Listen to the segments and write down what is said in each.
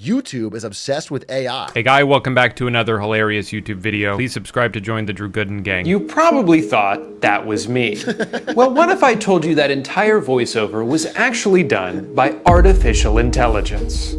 YouTube is obsessed with AI. Hey guy, welcome back to another hilarious YouTube video. Please subscribe to join the Drew Gooden gang. You probably thought that was me. Well, what if I told you that entire voiceover was actually done by artificial intelligence?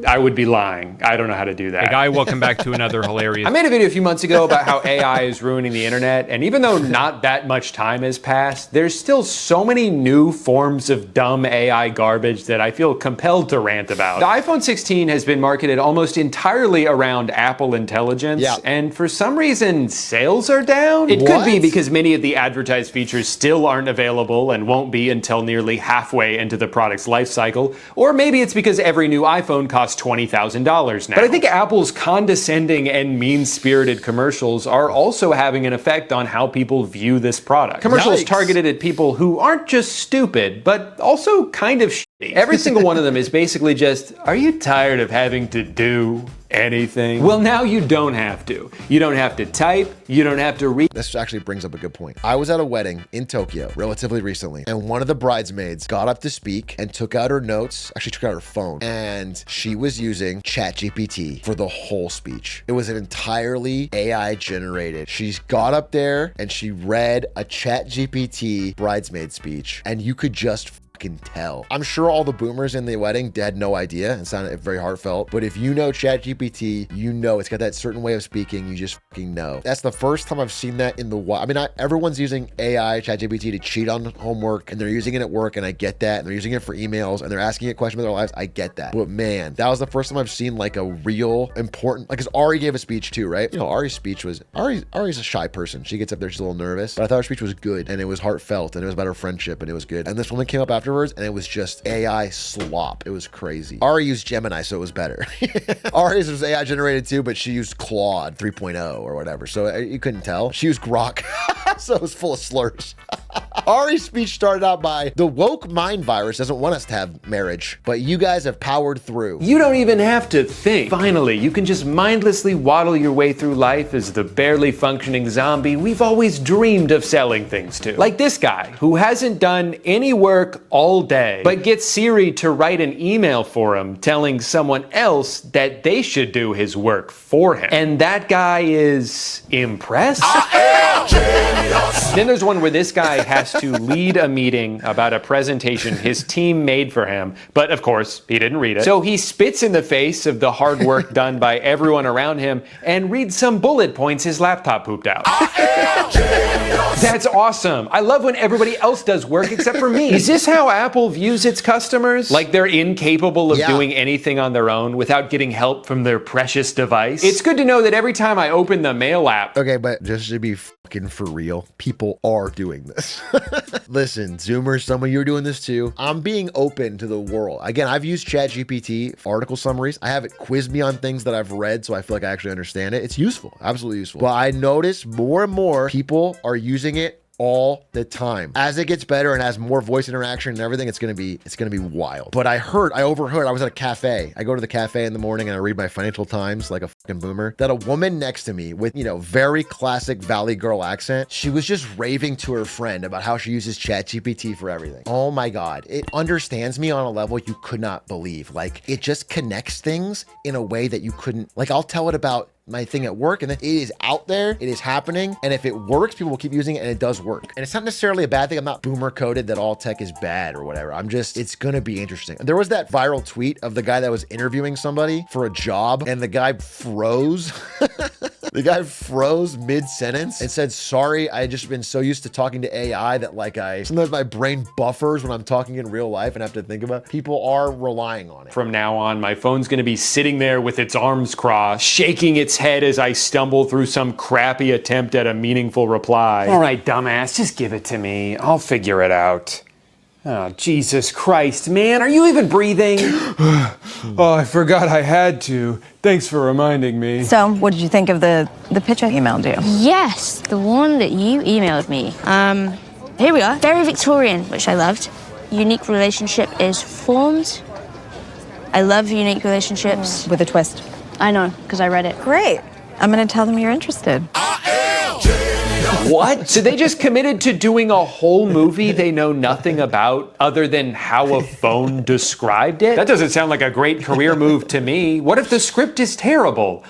I would be lying. I don't know how to do that. Hey guy, welcome back to another hilarious... I made a video a few months ago about how AI is ruining the internet, and even though not that much time has passed, there's still so many new forms of dumb AI garbage that I feel compelled to rant about. The iPhone 16 has been marketed almost entirely around Apple Intelligence, and for some reason, sales are down? It could be because many of the advertised features still aren't available and won't be until nearly halfway into the product's life cycle, or maybe it's because every new iPhone costs $20,000 now. But I think Apple's condescending and mean-spirited commercials are also having an effect on how people view this product. Commercials targeted at people who aren't just stupid, but also kind of shitty. Every single one of them is basically just, are you tired of having to do anything? Well, now you don't have to. You don't have to type, you don't have to read. This actually brings up a good point. I was at a wedding in Tokyo relatively recently, and one of the bridesmaids got up to speak and took out her notes, actually took out her phone, and she was using ChatGPT for the whole speech. It was an entirely AI generated. She got up there and she read a ChatGPT bridesmaid speech, and you could just can tell. I'm sure all the boomers in the wedding had no idea and sounded very heartfelt, but if you know ChatGPT, you know it's got that certain way of speaking, you just fucking know. That's the first time I've seen that in the wild. I mean, everyone's using AI, ChatGPT to cheat on homework, and they're using it at work, and I get that, and they're using it for emails, and they're asking it questions about their lives, I get that. But man, that was the first time I've seen like a real important, like, because Ari gave a speech too, right? You know, Ari's speech was, Ari's a shy person. She gets up there, she's a little nervous, but I thought her speech was good, and it was heartfelt, and it was about her friendship, and it was good. And this woman came up afterwards, and it was just AI slop. It was crazy. Ari used Gemini, so it was better. Ari's was AI generated too, but she used Claude 3.0 or whatever, so you couldn't tell. She used Grok, so it was full of slurs. Ari's speech started out by, the woke mind virus doesn't want us to have marriage, but you guys have powered through. You don't even have to think. Finally, you can just mindlessly waddle your way through life as the barely functioning zombie we've always dreamed of selling things to. Like this guy, who hasn't done any work all day, but gets Siri to write an email for him telling someone else that they should do his work for him. And that guy is impressed? Then there's one where this guy has to lead a meeting about a presentation his team made for him, but of course, he didn't read it. So he spits in the face of the hard work done by everyone around him and reads some bullet points his laptop pooped out. That's awesome. I love when everybody else does work except for me. Is this how Apple views its customers? Like they're incapable of doing anything on their own without getting help from their precious device? It's good to know that every time I open the mail app... Okay, but just to be fucking for real, people are doing this. Listen, Zoomers, some of you are doing this too. I'm being open to the world. Again, I've used ChatGPT for article summaries. I have it quiz me on things that I've read, so I feel like I actually understand it. It's useful, absolutely useful. But I notice more and more people are using it all the time. As it gets better and has more voice interaction and everything, it's gonna be wild. But I overheard, I was at a cafe. I go to the cafe in the morning and I read my Financial Times like a fucking boomer, that a woman next to me with, you know, very classic Valley Girl accent, she was just raving to her friend about how she uses ChatGPT for everything. Oh my God. It understands me on a level you could not believe. Like, it just connects things in a way that you couldn't, like, I'll tell it about my thing at work, and then it is out there, it is happening, and if it works, people will keep using it, and it does work. And it's not necessarily a bad thing. I'm not boomer coded that all tech is bad or whatever. I'm just, it's gonna be interesting. There was that viral tweet of the guy that was interviewing somebody for a job, and the guy froze. The guy froze mid-sentence and said, sorry, I just been so used to talking to AI that like sometimes my brain buffers when I'm talking in real life and have to think about it. People are relying on it. From now on, my phone's gonna be sitting there with its arms crossed, shaking its head as I stumble through some crappy attempt at a meaningful reply. All right, dumbass, just give it to me. I'll figure it out. Oh, Jesus Christ, man, are you even breathing? Oh, I forgot I had to. Thanks for reminding me. So, what did you think of the pitch I emailed you? Yes, the one that you emailed me. Here we are. Very Victorian, which I loved. Unique relationship is formed. I love unique relationships. With a twist. I know, because I read it. Great. I'm gonna tell them you're interested. What? So they just committed to doing a whole movie they know nothing about other than how a phone described it? That doesn't sound like a great career move to me. What if the script is terrible?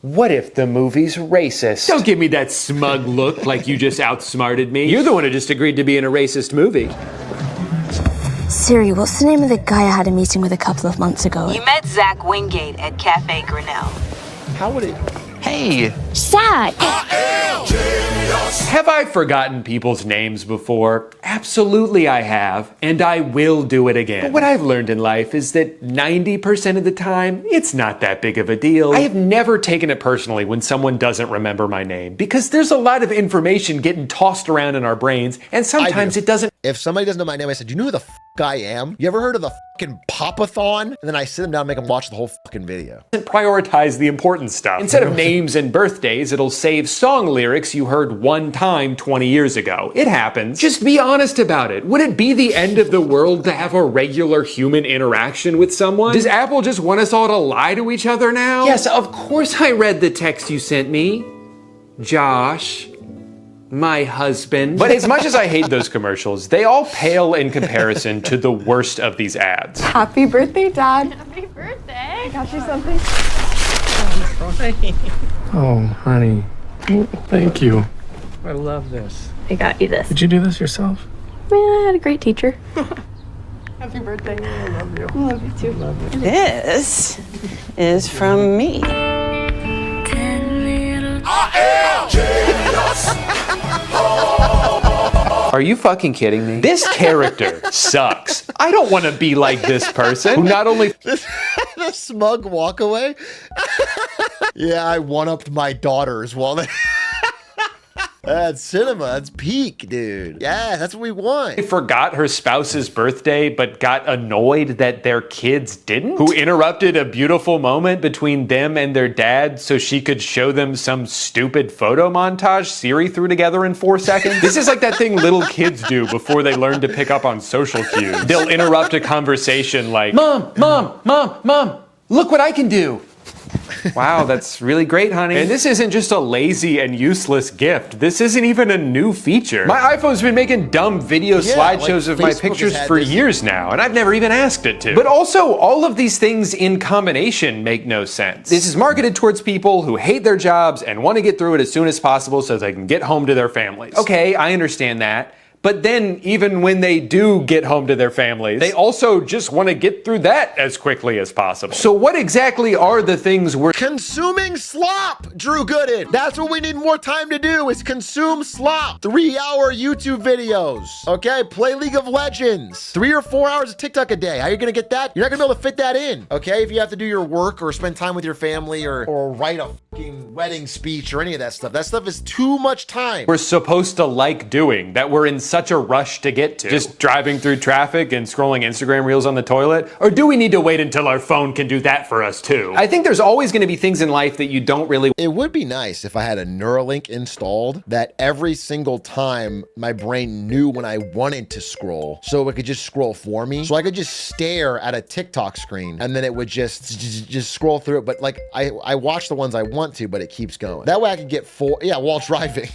What if the movie's racist? Don't give me that smug look like you just outsmarted me. You're the one who just agreed to be in a racist movie. Siri, what's the name of the guy I had a meeting with a couple of months ago? You met Zach Wingate at Cafe Grinnell. How would it? Hey! Zach! Have I forgotten people's names before? Absolutely I have, and I will do it again. But what I've learned in life is that 90% of the time, it's not that big of a deal. I have never taken it personally when someone doesn't remember my name, because there's a lot of information getting tossed around in our brains, and sometimes it doesn't. If somebody doesn't know my name, I said, do you know who the I am? You ever heard of the fucking Pop-a-thon? And then I sit them down and make them watch the whole fucking video. Prioritize the important stuff. Instead of names and birthdays, it'll save song lyrics you heard one time 20 years ago. It happens. Just be honest about it. Would it be the end of the world to have a regular human interaction with someone? Does Apple just want us all to lie to each other now? Yes, of course I read the text you sent me, Josh. My husband. But as much as I hate those commercials, they all pale in comparison to the worst of these ads. Happy birthday, Dad. Happy birthday. I got you something. Oh, honey. Thank you. I love this. I got you this. Did you do this yourself? Man, I had a great teacher. Happy birthday. I love you. I love you too. Love you. This is from me. Are you fucking kidding me? This character sucks. I don't want to be like this person who not only The smug walk away. Yeah, I one-upped my daughters while they... That's cinema. That's peak, dude. Yeah, that's what we want. forgot her spouse's birthday but got annoyed that their kids didn't? Who interrupted a beautiful moment between them and their dad so she could show them some stupid photo montage Siri threw together in 4 seconds? This is like that thing little kids do before they learn to pick up on social cues. They'll interrupt a conversation like, Mom, look what I can do. Wow, that's really great, honey. And this isn't just a lazy and useless gift. This isn't even a new feature. My iPhone's been making dumb video slideshows of my pictures for years now, and I've never even asked it to. But also, all of these things in combination make no sense. This is marketed towards people who hate their jobs and want to get through it as soon as possible so they can get home to their families. Okay, I understand that. But then, even when they do get home to their families, they also just want to get through that as quickly as possible. So what exactly are the things we're consuming slop, Drew Gooden. That's what we need more time to do, is consume slop. 3-hour YouTube videos, okay? Play League of Legends. 3 or 4 hours of TikTok a day. How are you gonna get that? You're not gonna be able to fit that in, okay? If you have to do your work or spend time with your family or write a fucking wedding speech or any of that stuff is too much time. we're supposed to like doing, that we're in such a rush to get to. Just driving through traffic and scrolling Instagram reels on the toilet? Or do we need to wait until our phone can do that for us too? I think there's always going to be things in life that you don't really... It would be nice if I had a Neuralink installed that every single time my brain knew when I wanted to scroll, so it could just scroll for me. So I could just stare at a TikTok screen and then it would just scroll through it. But like I watch the ones I want to, but it keeps going. That way I could get while driving.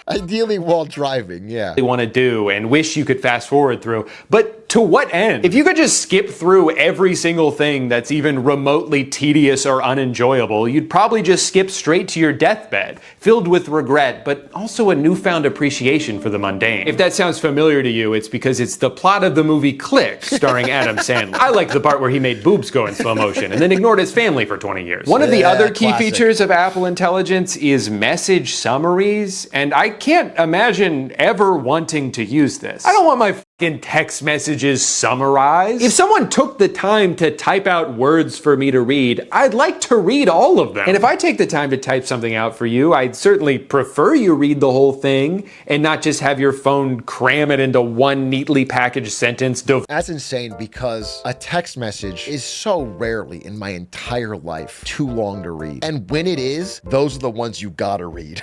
Ideally while driving, yeah. They want to do and wish you could fast forward through. But to what end? If you could just skip through every single thing that's even remotely tedious or unenjoyable, you'd probably just skip straight to your deathbed, filled with regret, but also a newfound appreciation for the mundane. If that sounds familiar to you, it's because it's the plot of the movie Click, starring Adam Sandler. I like the part where he made boobs go in slow motion and then ignored his family for 20 years. One of the other key features of Apple Intelligence is message summaries, and I can't imagine ever wanting to use this. I don't want my fucking text messages summarized. If someone took the time to type out words for me to read, I'd like to read all of them. And if I take the time to type something out for you, I'd certainly prefer you read the whole thing and not just have your phone cram it into one neatly packaged sentence. That's insane, because a text message is so rarely in my entire life too long to read. And when it is, those are the ones you gotta read.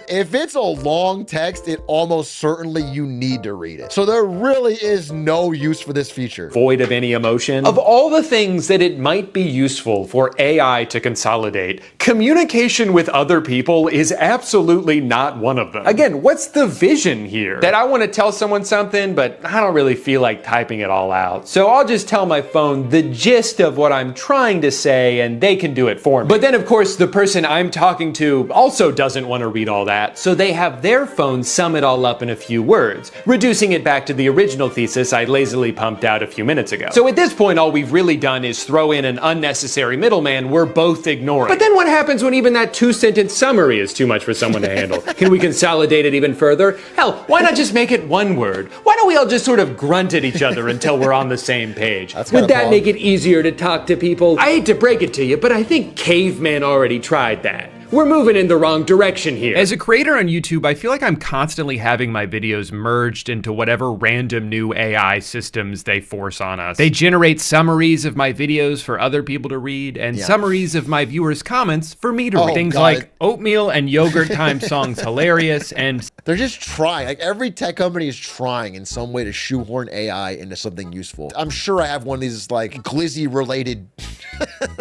If it's a long text, it almost certainly you need to read it. So there really is no use for this feature. Void of any emotion. Of all the things that it might be useful for AI to consolidate, Communication with other people is absolutely not one of them. Again, what's the vision here? That I want to tell someone something, but I don't really feel like typing it all out. So I'll just tell my phone the gist of what I'm trying to say and they can do it for me. But then of course the person I'm talking to also doesn't want to read all that, so they have their phone sum it all up in a few words, reducing it back to the original thesis I lazily pumped out a few minutes ago. So at this point all we've really done is throw in an unnecessary middleman we're both ignoring. But then what happens when even that 2-sentence summary is too much for someone to handle? Can we consolidate it even further? Hell, why not just make it one word? Why don't we all just sort of grunt at each other until we're on the same page? Would that make it easier to talk to people? I hate to break it to you, but I think caveman already tried that. We're moving in the wrong direction here. As a creator on YouTube, I feel like I'm constantly having my videos merged into whatever random new AI systems they force on us. They generate summaries of my videos for other people to read, and summaries of my viewers' comments for me to read. Things like oatmeal and yogurt time songs hilarious, and they're just trying. Like every tech company is trying in some way to shoehorn AI into something useful. I'm sure I have one of these like Glizzy related.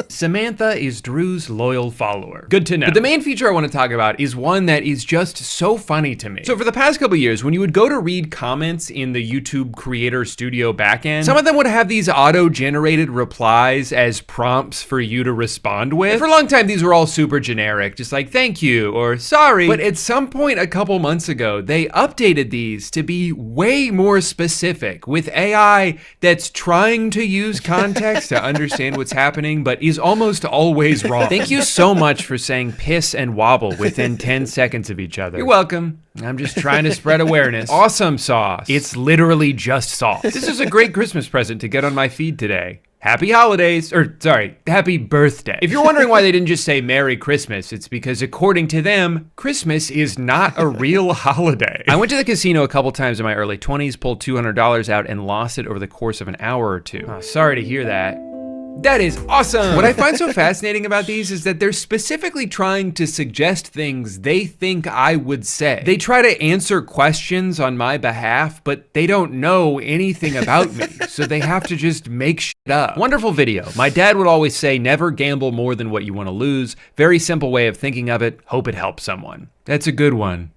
Samantha is Drew's loyal follower. Good to know. But the main feature I want to talk about is one that is just so funny to me. So for the past couple years, when you would go to read comments in the YouTube Creator Studio backend, some of them would have these auto-generated replies as prompts for you to respond with. And for a long time, these were all super generic, just like thank you or sorry. But at some point a couple months ago, they updated these to be way more specific with AI that's trying to use context to understand what's happening, but is almost always wrong. Thank you so much for saying piss and wobble within 10 seconds of each other. You're welcome. I'm just trying to spread awareness. Awesome sauce. It's literally just sauce. This is a great Christmas present to get on my feed today. Happy holidays, or sorry, happy birthday. If you're wondering why they didn't just say Merry Christmas, it's because according to them, Christmas is not a real holiday. I went to the casino a couple times in my early 20s, pulled $200 out and lost it over the course of an hour or two. Oh, sorry to hear that. That is awesome! What I find so fascinating about these is that they're specifically trying to suggest things they think I would say. They try to answer questions on my behalf, but they don't know anything about me, so they have to just make shit up. Wonderful video. My dad would always say, never gamble more than what you want to lose. Very simple way of thinking of it. Hope it helps someone. That's a good one.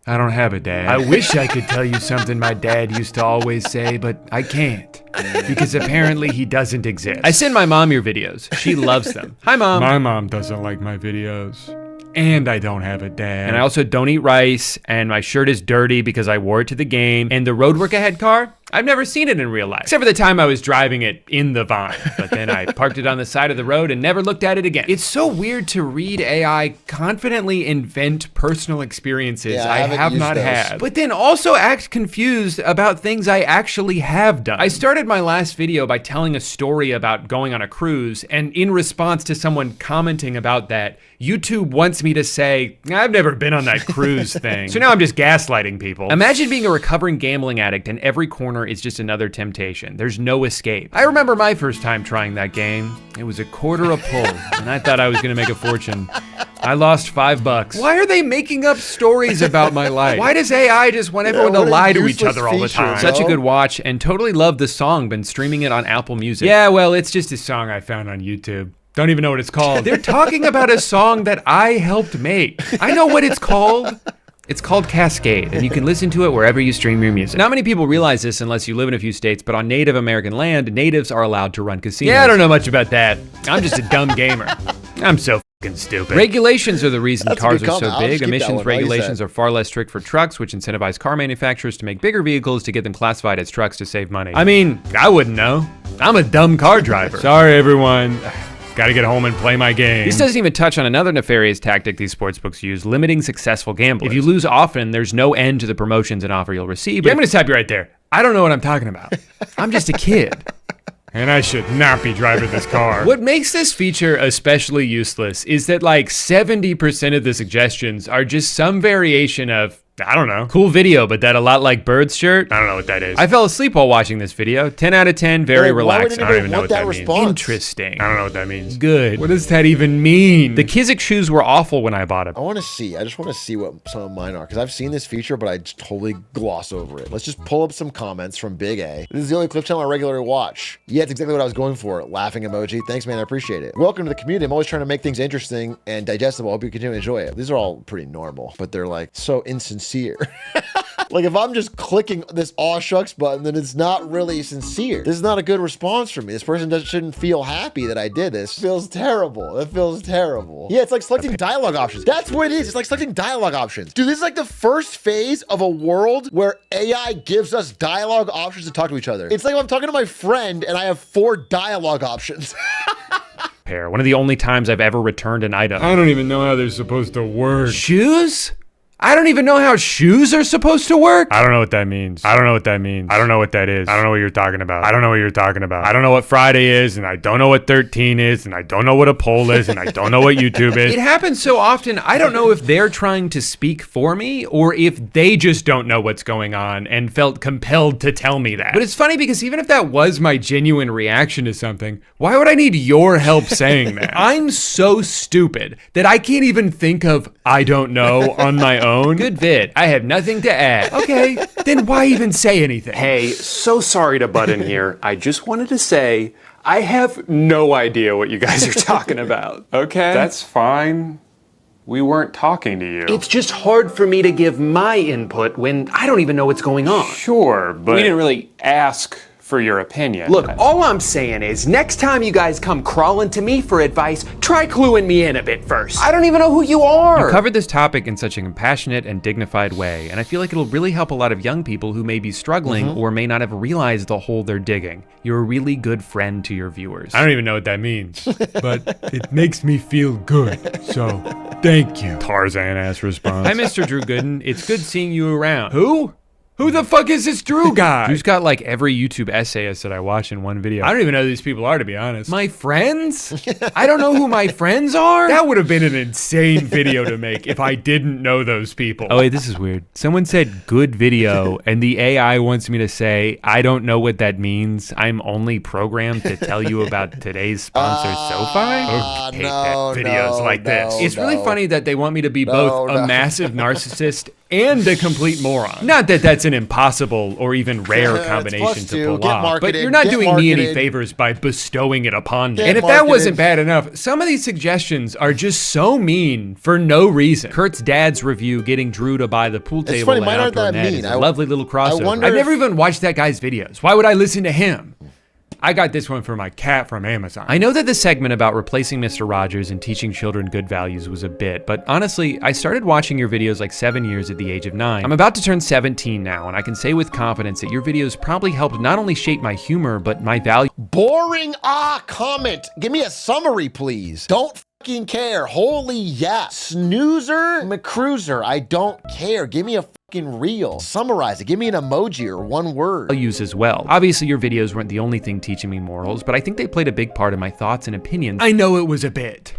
I don't have a dad. I wish I could tell you something my dad used to always say, but I can't. Because apparently he doesn't exist. I send my mom your videos. She loves them. Hi, Mom. My mom doesn't like my videos. And I don't have a dad. And I also don't eat rice, and my shirt is dirty because I wore it to the game. And the Road Work Ahead car, I've never seen it in real life. Except for the time I was driving it in the Vine. But then I parked it on the side of the road and never looked at it again. It's so weird to read AI confidently invent personal experiences I have not had. But then also act confused about things I actually have done. I started my last video by telling a story about going on a cruise, and in response to someone commenting about that, YouTube wants me to say, I've never been on that cruise thing. So now I'm just gaslighting people. Imagine being a recovering gambling addict and every corner is just another temptation. There's no escape. I remember my first time trying that game. It was a quarter a pull, and I thought I was gonna make a fortune. I lost $5. Why are they making up stories about my life? Why does AI just want everyone to lie to each other all the time? Such a good watch, and totally love the song. Been streaming it on Apple Music. Yeah, well, it's just a song I found on YouTube. Don't even know what it's called. They're talking about a song that I helped make. I know what it's called. It's called Cascade, and you can listen to it wherever you stream your music. Not many people realize this unless you live in a few states, but on Native American land, natives are allowed to run casinos. Yeah, I don't know much about that. I'm just a dumb gamer. I'm so fucking stupid. Regulations are the reason cars are so big. Emissions regulations are far less strict for trucks, which incentivize car manufacturers to make bigger vehicles to get them classified as trucks to save money. I mean, I wouldn't know. I'm a dumb car driver. Sorry, everyone. Gotta get home and play my game. This doesn't even touch on another nefarious tactic these sportsbooks use, limiting successful gamblers. If you lose often, there's no end to the promotions and offer you'll receive. But I'm gonna stop you right there. I don't know what I'm talking about. I'm just a kid. And I should not be driving this car. What makes this feature especially useless is that like 70% of the suggestions are just some variation of, I don't know. Cool video, but that a lot like Bird's shirt? I don't know what that is. I fell asleep while watching this video. 10 out of 10, very relaxed. I don't even know what that means. Interesting. I don't know what that means. Good. What does that even mean? The Kizik shoes were awful when I bought them. I want to see. I just want to see what some of mine are because I've seen this feature, but I just totally gloss over it. Let's just pull up some comments from Big A. This is the only clip channel I regularly watch. Yeah, it's exactly what I was going for. Laughing emoji. Thanks, man. I appreciate it. Welcome to the community. I'm always trying to make things interesting and digestible. I hope you continue to enjoy it. These are all pretty normal, but they're like so insincere. Like if I'm just clicking this aw shucks button, then it's not really sincere. This is not a good response from me. This person shouldn't feel happy that I did this. It feels terrible. It feels terrible. Yeah, it's like selecting dialogue options. That's what it is. It's like selecting dialogue options. Dude, this is like the first phase of a world where AI gives us dialogue options to talk to each other. It's like if I'm talking to my friend and I have 4 dialogue options. One of the only times I've ever returned an item. I don't even know how they're supposed to work. Shoes? I don't even know how shoes are supposed to work. I don't know what that means. I don't know what that means. I don't know what that is. I don't know what you're talking about. I don't know what you're talking about. I don't know what Friday is, and I don't know what 13 is, and I don't know what a poll is, and I don't know what YouTube is. It happens so often, I don't know if they're trying to speak for me or if they just don't know what's going on and felt compelled to tell me that. But it's funny because even if that was my genuine reaction to something, why would I need your help saying that? I'm so stupid that I can't even think of I don't know on my own. Good vid. I have nothing to add. Okay, then why even say anything? Hey, so sorry to butt in here. I just wanted to say, I have no idea what you guys are talking about, okay? That's fine. We weren't talking to you. It's just hard for me to give my input when I don't even know what's going on. Sure, but we didn't really ask for your opinion. Look, all I'm saying is next time you guys come crawling to me for advice, try cluing me in a bit first. I don't even know who you are. You covered this topic in such a compassionate and dignified way, and I feel like it'll really help a lot of young people who may be struggling or may not have realized the hole they're digging. You're a really good friend to your viewers. I don't even know what that means, but it makes me feel good, so thank you. Tarzan-ass response. Hi, Mr. Drew Gooden. It's good seeing you around. Who? Who the fuck is this Drew guy? Drew's got like every YouTube essayist that I watch in one video. I don't even know who these people are, to be honest. My friends? I don't know who my friends are? That would have been an insane video to make if I didn't know those people. Oh wait, this is weird. Someone said good video and the AI wants me to say, I don't know what that means. I'm only programmed to tell you about today's sponsor, SoFi? Okay, videos like this. It's really funny that they want me to be both a massive narcissist and a complete moron. Not that that's an impossible or even rare combination to pull off, but you're not doing me any favors by bestowing it upon me. And if that wasn't bad enough, some of these suggestions are just so mean for no reason. Kurt's dad's review getting Drew to buy the pool table and outdoor net is a lovely little crossover. I've never even watched that guy's videos. Why would I listen to him? I got this one for my cat from Amazon. I know that the segment about replacing Mr. Rogers and teaching children good values was a bit, but honestly, I started watching your videos like 7 years at the age of 9. I'm about to turn 17 now, and I can say with confidence that your videos probably helped not only shape my humor, but my value. Boring comment. Give me a summary, please. Don't fucking care. Holy yeah. Snoozer McCruiser. I don't care. Give me a fucking reel. Summarize it. Give me an emoji or one word. Values as well. Obviously, your videos weren't the only thing teaching me morals, but I think they played a big part in my thoughts and opinions. I know it was a bit.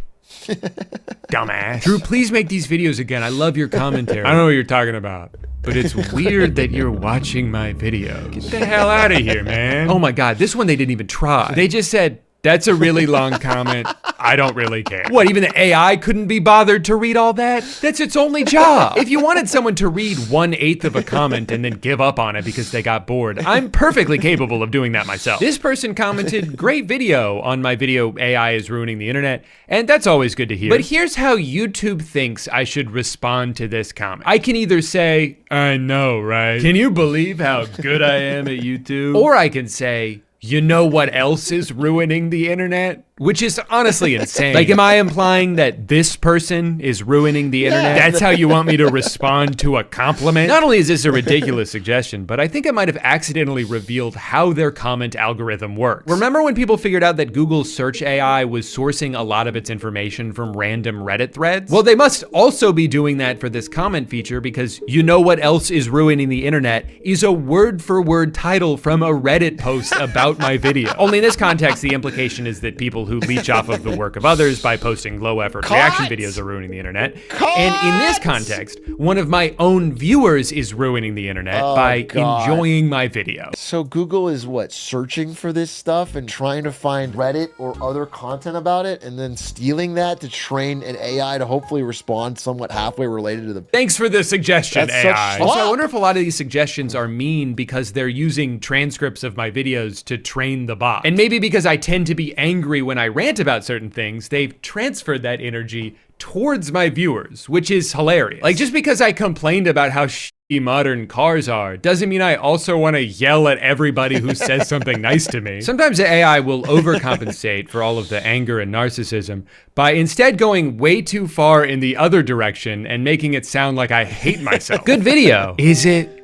Dumbass. Drew, please make these videos again. I love your commentary. I don't know what you're talking about, but it's weird that you're watching my videos. Get the hell out of here, man. Oh my God, this one they didn't even try. They just said, that's a really long comment. I don't really care. What, even the AI couldn't be bothered to read all that? That's its only job. If you wanted someone to read 1/8 of a comment and then give up on it because they got bored, I'm perfectly capable of doing that myself. This person commented, great video on my video, AI is ruining the internet, and that's always good to hear. But here's how YouTube thinks I should respond to this comment. I can either say, I know, right? Can you believe how good I am at YouTube? Or I can say, you know what else is ruining the internet? Which is honestly insane. Like, am I implying that this person is ruining the internet? That's how you want me to respond to a compliment? Not only is this a ridiculous suggestion, but I think I might have accidentally revealed how their comment algorithm works. Remember when people figured out that Google's search AI was sourcing a lot of its information from random Reddit threads? Well, they must also be doing that for this comment feature because you know what else is ruining the internet is a word-for-word title from a Reddit post about my video. Only in this context, the implication is that people who leech off of the work of others by posting low-effort reaction videos are ruining the internet. And in this context, one of my own viewers is ruining the internet by enjoying my video. So Google is what, searching for this stuff and trying to find Reddit or other content about it and then stealing that to train an AI to hopefully respond somewhat halfway related to the... Thanks for the suggestion, That's AI. such Also, I slop. wonder if a lot of these suggestions are mean because they're using transcripts of my videos to train the bot. And maybe because I tend to be angry when I rant about certain things, they've transferred that energy towards my viewers, which is hilarious. Like, just because I complained about how shitty modern cars are doesn't mean I also want to yell at everybody who says something nice to me. Sometimes the AI will overcompensate for all of the anger and narcissism by instead going way too far in the other direction and making it sound like I hate myself. Good video. Is it?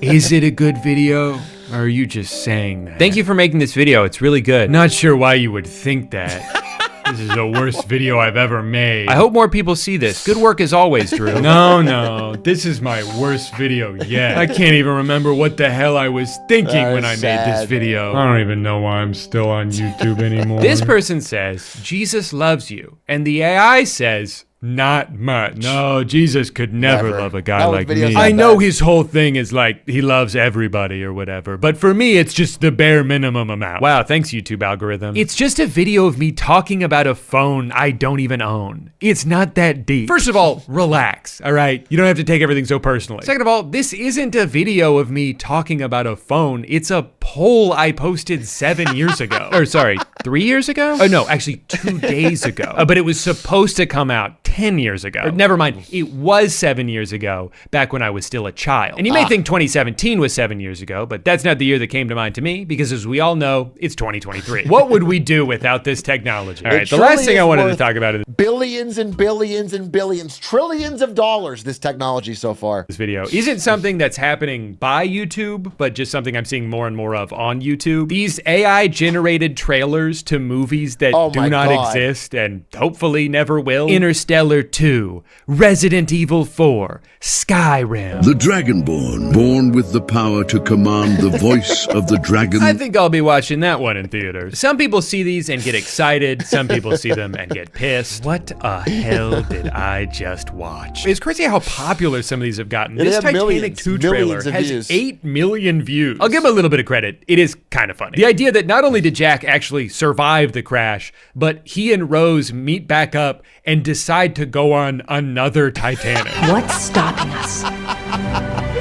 Is it a good video? Or are you just saying that? Thank you for making this video. It's really good. Not sure why you would think that. This is the worst video I've ever made. I hope more people see this. Good work as always, Drew. No, this is my worst video yet. I can't even remember what the hell I was thinking when I made this video. I don't even know why I'm still on YouTube anymore. This person says, Jesus loves you. And the AI says, not much. No, Jesus could never love a guy like me. I know his whole thing is like he loves everybody or whatever, but for me, it's just the bare minimum amount. Wow, thanks YouTube algorithm. It's just a video of me talking about a phone I don't even own. It's not that deep. First of all, relax, all right? You don't have to take everything so personally. Second of all, this isn't a video of me talking about a phone. It's a poll I posted 7 years ago. Or sorry, 3 years ago? Oh no, actually 2 days ago. But it was supposed to come out 10 years ago. Or, never mind, it was 7 years ago, back when I was still a child. And you may think 2017 was 7 years ago, but that's not the year that came to mind to me, because as we all know, it's 2023. What would we do without this technology? All right, the last thing I wanted to talk about is billions and billions and billions, trillions of dollars, this technology so far. This video isn't something that's happening by YouTube, but just something I'm seeing more and more of on YouTube. These AI-generated trailers to movies that do not exist and hopefully never will. Interstellar 2, Resident Evil 4, Skyrim. The Dragonborn, born with the power to command the voice of the dragon. I think I'll be watching that one in theaters. Some people see these and get excited. Some people see them and get pissed. What a hell did I just watch? It's crazy how popular some of these have gotten. This Titanic 2 trailer has 8 million views. I'll give him a little bit of credit. It is kind of funny. The idea that not only did Jack actually survive the crash, but he and Rose meet back up and decide to go on another Titanic. What's stopping us?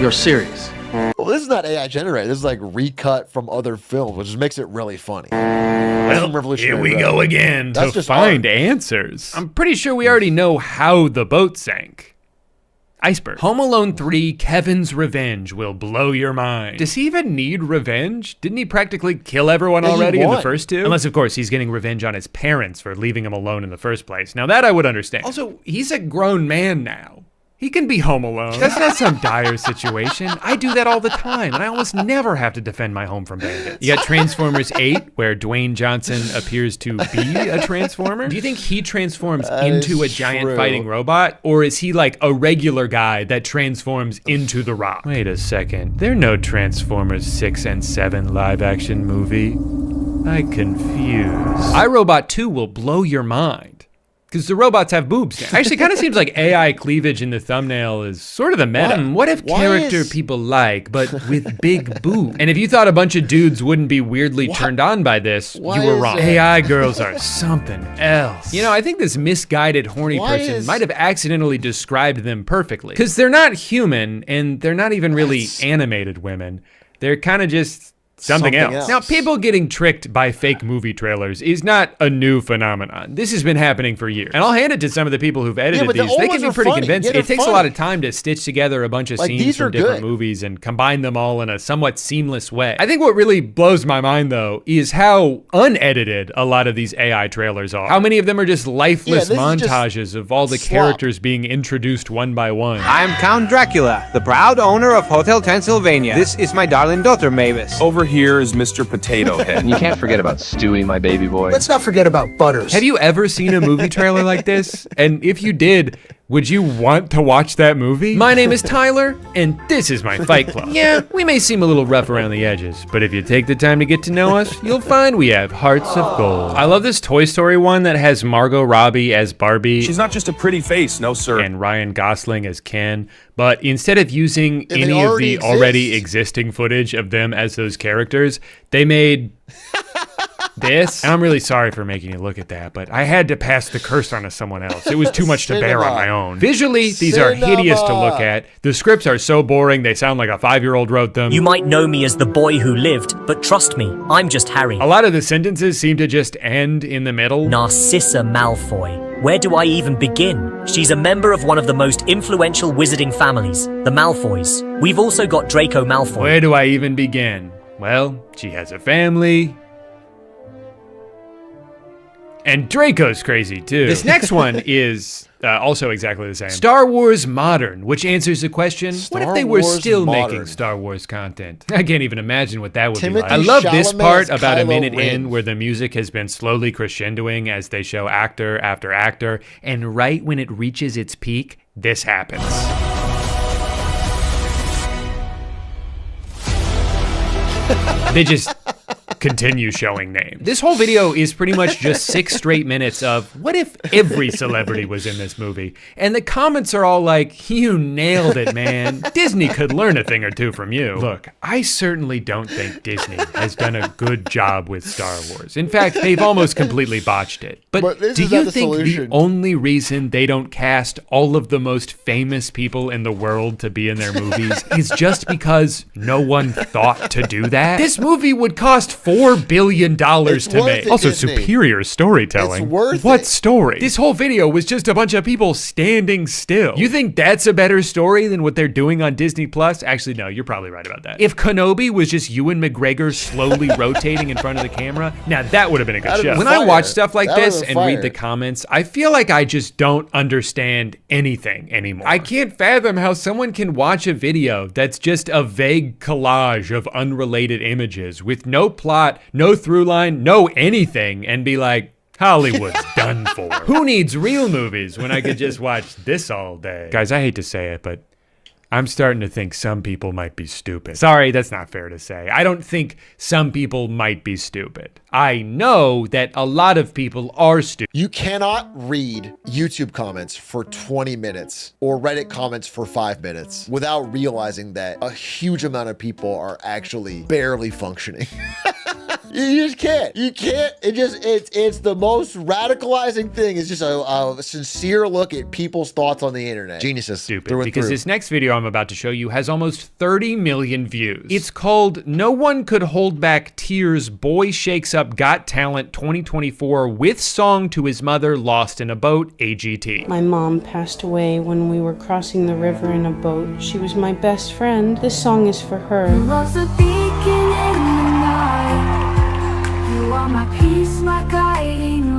You're serious. Well, this is not AI generated. This is like recut from other films, which just makes it really funny. Well, here we go again That's to just find art. answers. I'm pretty sure we already know how the boat sank. Iceberg. Home Alone 3, Kevin's Revenge will blow your mind. Does he even need revenge? Didn't he practically kill everyone already in the first two? Unless, of course, he's getting revenge on his parents for leaving him alone in the first place. Now that I would understand. Also, he's a grown man now. He can be home alone. That's not some dire situation. I do that all the time, and I almost never have to defend my home from bandits. You got Transformers 8, where Dwayne Johnson appears to be a Transformer. Do you think he transforms into a giant fighting robot, or is he like a regular guy that transforms into The Rock? Wait a second. There are no Transformers 6 and 7 live-action movie. I confuse. iRobot 2 will blow your mind. Because the robots have boobs now. Actually, kind of seems like AI cleavage in the thumbnail is sort of the meta. What if character people like, but with big boobs? And if you thought a bunch of dudes wouldn't be weirdly turned on by this, you were wrong. AI girls are something else. You know, I think this misguided, horny person might have accidentally described them perfectly. Because they're not human, and they're not even really animated women. They're kind of just something else. Now, people getting tricked by fake movie trailers is not a new phenomenon. This has been happening for years. And I'll hand it to some of the people who've edited these. They can be pretty convincing. It takes a lot of time to stitch together a bunch of scenes from different movies and combine them all in a somewhat seamless way. I think what really blows my mind, though, is how unedited a lot of these AI trailers are. How many of them are just lifeless montages of all the characters being introduced one by one. I'm Count Dracula, the proud owner of Hotel Transylvania. This is my darling daughter, Mavis. Over here is Mr. Potato Head. And you can't forget about Stewie, my baby boy. Let's not forget about Butters. Have you ever seen a movie trailer like this? And if you did, Would you want to watch that movie? My name is Tyler, and this is my Fight Club. Yeah, we may seem a little rough around the edges, but if you take the time to get to know us, you'll find we have hearts of gold. I love this Toy Story one that has Margot Robbie as Barbie. She's not just a pretty face, no sir. And Ryan Gosling as Ken, but instead of using And any of the already existing footage of them as those characters, they made this. And I'm really sorry for making you look at that, but I had to pass the curse on to someone else. It was too much to bear on my own. Visually, these are hideous to look at. The scripts are so boring, they sound like a 5-year-old wrote them. You might know me as the boy who lived, but trust me, I'm just Harry. A lot of the sentences seem to just end in the middle. Narcissa Malfoy. Where do I even begin? She's a member of one of the most influential wizarding families, the Malfoys. We've also got Draco Malfoy. Where do I even begin? Well, she has a family. And Draco's crazy too. This next one is also exactly the same. Star Wars Modern, which answers the question, what if they were still making Star Wars content? I can't even imagine what that would be like. I love this part about a minute in where the music has been slowly crescendoing as they show actor after actor, and right when it reaches its peak, this happens. They just continue showing names. This whole video is pretty much just 6 straight minutes of what if every celebrity was in this movie? And the comments are all like, you nailed it, man. Disney could learn a thing or two from you. Look, I certainly don't think Disney has done a good job with Star Wars. In fact, they've almost completely botched it. But do you think the only reason they don't cast all of the most famous people in the world to be in their movies is just because no one thought to do that? This movie would cost $4 billion to make. Also, superior storytelling. It's worth what it. story? This whole video was just a bunch of people standing still. You think that's a better story than what they're doing on Disney Plus? Actually, no, you're probably right about that. If Kenobi was just Ewan McGregor slowly rotating in front of the camera, now that would have been a good show. When I watch stuff like this and read the comments, I feel like I just don't understand anything anymore. I can't fathom how someone can watch a video that's just a vague collage of unrelated images with no plot, no through line, no anything, and be like, Hollywood's done for. Who needs real movies when I could just watch this all day? Guys, I hate to say it, but I'm starting to think some people might be stupid. Sorry, that's not fair to say. I don't think some people might be stupid. I know that a lot of people are stupid. You cannot read YouTube comments for 20 minutes or Reddit comments for 5 minutes without realizing that a huge amount of people are actually barely functioning. You just can't. You can't. It's the most radicalizing thing. It's just a sincere look at people's thoughts on the internet. Geniuses. Stupid. Because this next video I'm about to show you has almost 30 million views. It's called No One Could Hold Back Tears Boy Shakes Up Got Talent 2024 with song to his mother lost in a boat, AGT. My mom passed away when we were crossing the river in a boat. She was my best friend. This song is for her.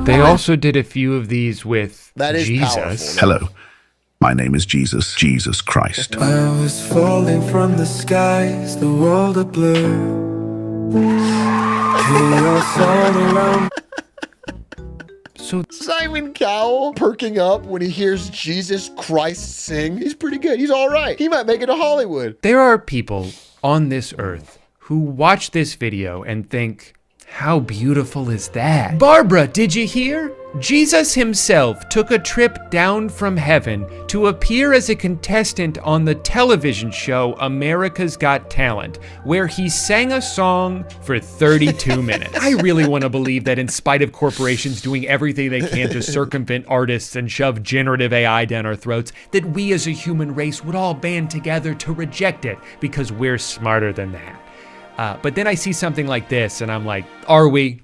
They also did a few of these with Jesus. Hello, my name is Jesus Christ. I was falling from the skies, the world a blur. Chaos all around. So Simon Cowell perking up when he hears Jesus Christ sing. He's pretty good. He's all right. He might make it to Hollywood. There are people on this earth who watch this video and think, how beautiful is that? Barbara, did you hear? Jesus himself took a trip down from heaven to appear as a contestant on the television show America's Got Talent, where he sang a song for 32 minutes. I really want to believe that in spite of corporations doing everything they can to circumvent artists and shove generative AI down our throats, that we as a human race would all band together to reject it because we're smarter than that. But then I see something like this and I'm like, are we?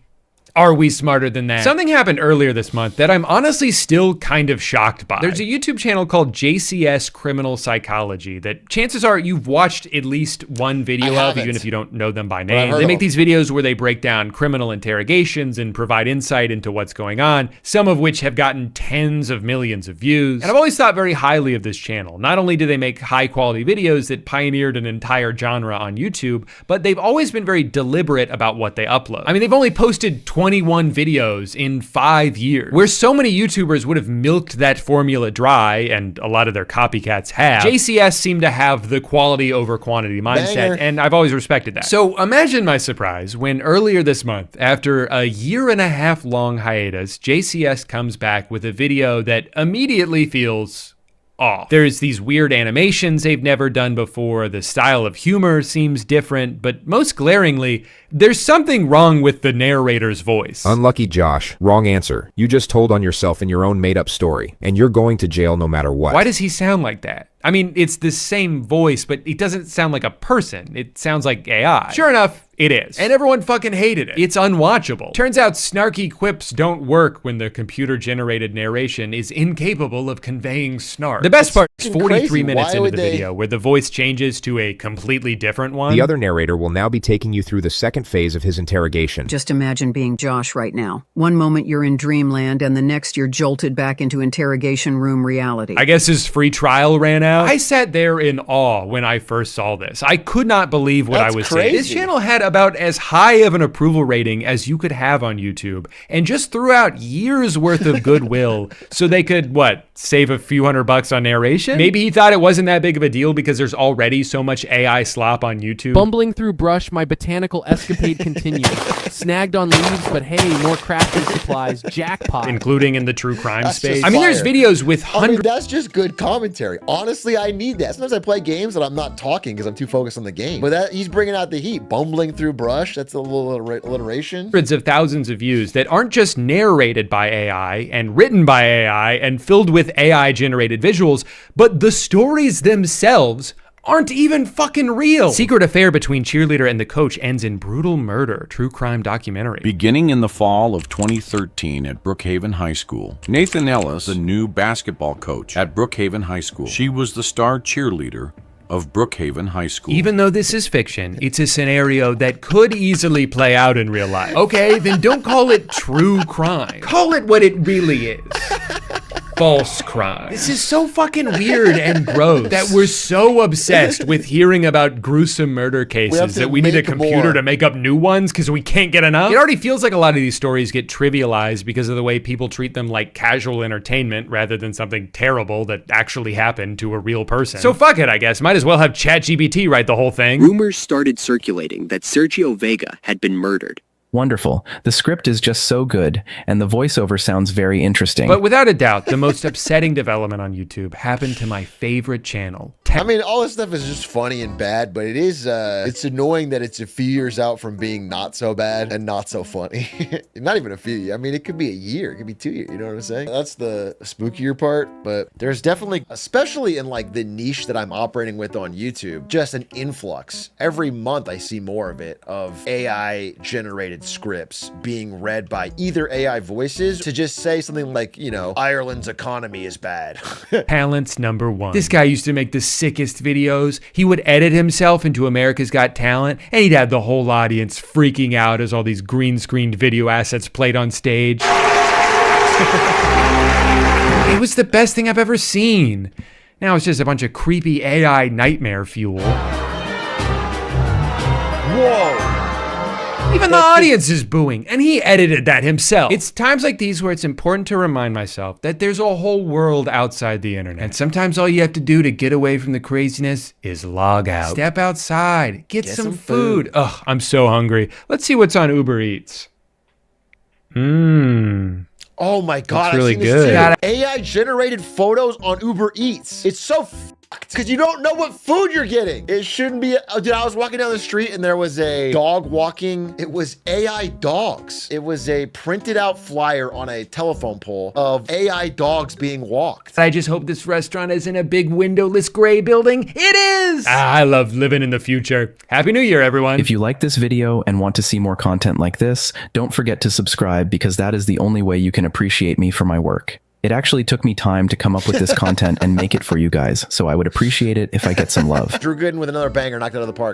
Are we smarter than that? Something happened earlier this month that I'm honestly still kind of shocked by. There's a YouTube channel called JCS Criminal Psychology that chances are you've watched at least one video of, even if you don't know them by name. They make these videos where they break down criminal interrogations and provide insight into what's going on, some of which have gotten tens of millions of views. And I've always thought very highly of this channel. Not only do they make high quality videos that pioneered an entire genre on YouTube, but they've always been very deliberate about what they upload. I mean, they've only posted 20 21 videos in 5 years. Where so many YouTubers would have milked that formula dry, and a lot of their copycats have, JCS seemed to have the quality over quantity mindset, Banger. and I've always respected that. So imagine my surprise when earlier this month, after a 1.5 year long hiatus, JCS comes back with a video that immediately feels off. There's these weird animations they've never done before, the style of humor seems different, but most glaringly, there's something wrong with the narrator's voice. Unlucky Josh. Wrong answer. You just told on yourself in your own made-up story, and you're going to jail no matter what. Why does he sound like that? I mean, it's the same voice, but it doesn't sound like a person. It sounds like AI. Sure enough, it is. And everyone fucking hated it. It's unwatchable. Turns out snarky quips don't work when the computer-generated narration is incapable of conveying snark. The best part is 43 minutes into the video where the voice changes to a completely different one. The other narrator will now be taking you through the second phase of his interrogation. Just imagine being Josh right now. One moment you're in dreamland and the next you're jolted back into interrogation room reality. I guess his free trial ran out. I sat there in awe when I first saw this. I could not believe what I was seeing. This channel had about as high of an approval rating as you could have on YouTube, and just threw out years worth of goodwill so they could, what, save a few $100 on narration? Maybe he thought it wasn't that big of a deal because there's already so much AI slop on YouTube. Bumbling through brush, my botanical escapade continued. Snagged on leaves, but hey, more crafting supplies. Jackpot. Including in the true crime space. just I mean, there's fire. videos with hundreds. That's just good commentary. Honestly, I need that. Sometimes I play games and I'm not talking because I'm too focused on the game. But he's bringing out the heat. Bumbling through brush. That's a little alliteration. Hundreds of thousands of views that aren't just narrated by AI and written by AI and filled with AI generated visuals, but the stories themselves aren't even fucking real. Secret affair between cheerleader and the coach ends in brutal murder. True crime documentary. Beginning in the fall of 2013 at Brookhaven High School, Nathan Ellis, the new basketball coach at Brookhaven High School. She was the star cheerleader of Brookhaven High School. Even though this is fiction, it's a scenario that could easily play out in real life. Okay, then don't call it true crime. Call it what it really is. False crime. This is so fucking weird and gross that we're so obsessed with hearing about gruesome murder cases that we need a computer to make up new ones because we can't get enough. It already feels like a lot of these stories get trivialized because of the way people treat them like casual entertainment rather than something terrible that actually happened to a real person. So fuck it, I guess. Might as well have ChatGPT write the whole thing. Rumors started circulating that Sergio Vega had been murdered. Wonderful. The script is just so good, and the voiceover sounds very interesting. But without a doubt, the most upsetting development on YouTube happened to my favorite channel. I mean, all this stuff is just funny and bad, but it is, it's annoying that it's a few years out from being not so bad and not so funny. Not even a few. I mean, it could be a year. It could be 2 years. You know what I'm saying? That's the spookier part, but there's definitely, especially in like the niche that I'm operating with on YouTube, just an influx. Every month I see more of it, of AI generated scripts being read by either AI voices to just say something like, you know, Ireland's economy is bad. Talent's number one. This guy used to make the sickest videos. He would edit himself into America's Got Talent, and he'd have the whole audience freaking out as all these green screened video assets played on stage. It was the best thing I've ever seen. Now it's just a bunch of creepy AI nightmare fuel. Whoa. Even the audience is booing, and he edited that himself. It's times like these where it's important to remind myself that there's a whole world outside the internet. And sometimes all you have to do to get away from the craziness is log out. Step outside, get some food. Ugh, I'm so hungry. Let's see what's on Uber Eats. Oh my God, That's really I've seen this good. too. AI generated photos on Uber Eats. It's so fucked because you don't know what food you're getting. It shouldn't be. Dude, I was walking down the street and there was a dog walking. It was AI dogs. It was a printed out flyer on a telephone pole of AI dogs being walked. I just hope this restaurant isn't a big windowless gray building. It is! I love living in the future. Happy New Year, everyone. If you like this video and want to see more content like this, don't forget to subscribe because that is the only way you can appreciate me for my work. It actually took me time to come up with this content and make it for you guys, so I would appreciate it if I get some love. Drew Gooden with another banger, knocked it out of the park.